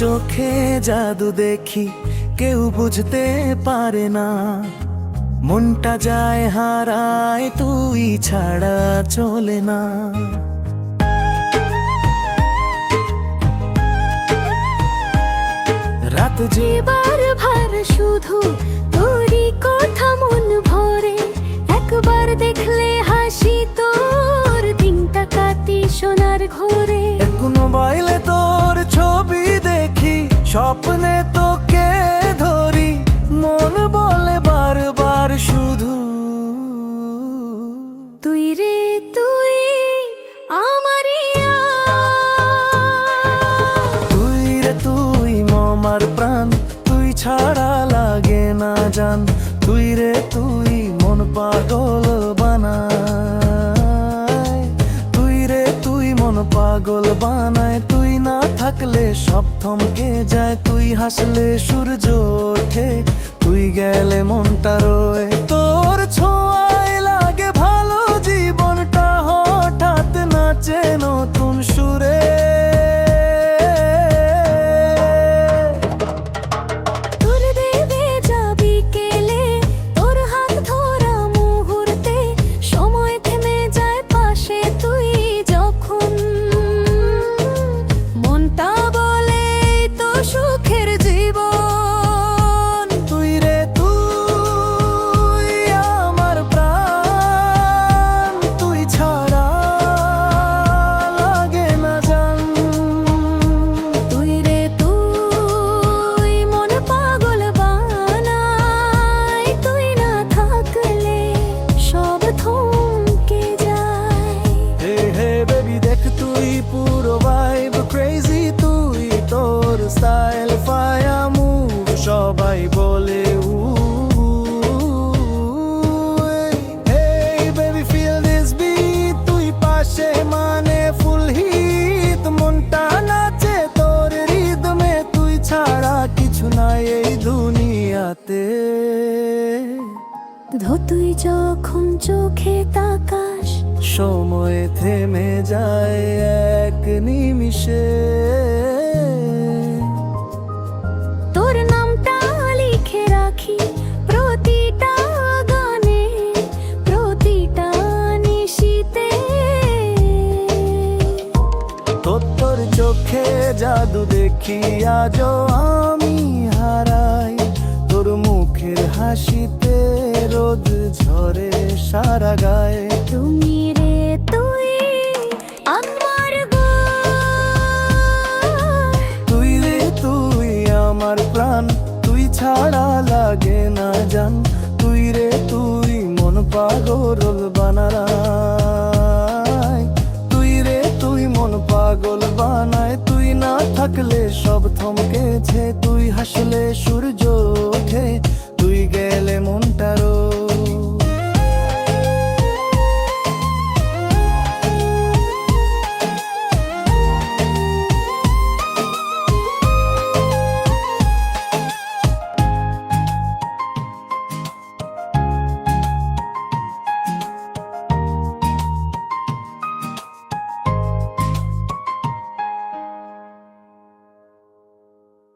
চোখে জাদু দেখি, কেউ বুঝতে পারে না। মনটা যায় হারায়, তুই ছাড়া চলে না। রাত যেবার ভার শুধু তোরই কথা মন ভরে, একবার দেখলে হাসি তোর, দিনটা কাটি সোনার ঘরে। মোবাইলে তোর ছবি দেখি, স্বপ্নে তোকে ধরি, মন বলে বারবার শুধু তুই রে তুই আমারই তুই রে তুই আমার প্রাণ, তুই ছাড়া লাগে না জান। তুই রে তুই মন পাগল বানায়, তুই রে তুই মন পাগল বানায়। তুই না থাকলে সব থমকে যায়, তুই হাসলে সূর্য ওঠে, তুই গেলে মনটা রোয়। তোর ছোঁয়ায় লাগে ভালো, জীবনটা হঠাৎ নাচে নতুন সুরে। তোর দেবে যাবি কেলে, তোর হাত ধরা মুহূর্তে, সময় থেমে যায় পাশে তুই যখন। মনটা বলে তো সুখের জীবন। তুই রে তুই আমার প্রাণ, তুই ছাড়া লাগে না জান। তুই রে তুই মন পাগল বানায়, তুই না থাকলে সব থমকে যায়। হে হে বেবি দেখ তুই পুরো ভাইব ক্রেজি, তুই তোর স্টাইল ফায়া মুভ সবাই বলে hey baby feel this beat, তুই পাশে মানে ফুল হিট। মনটা নাচে তোর রিদমে, তুই ছাড়া কিছু নাই এই দুনিয়াতে। তুই যখন চোখে তাকাস, সময় থেমে যায় এক নিমিষে। তোর নামটা লিখে রাখি প্রতিটা গানে, প্রতিটা নিশিতে। তোর চোখে জাদু দেখি, আজও আমি হারাই। তোর মুখের হাসিতে রোদ ঝরে সারা গায়ে। তুমি রে তুই আমার গো, তুই রে তুই আমার প্রাণ, তুই ছাড়া লাগে না জান।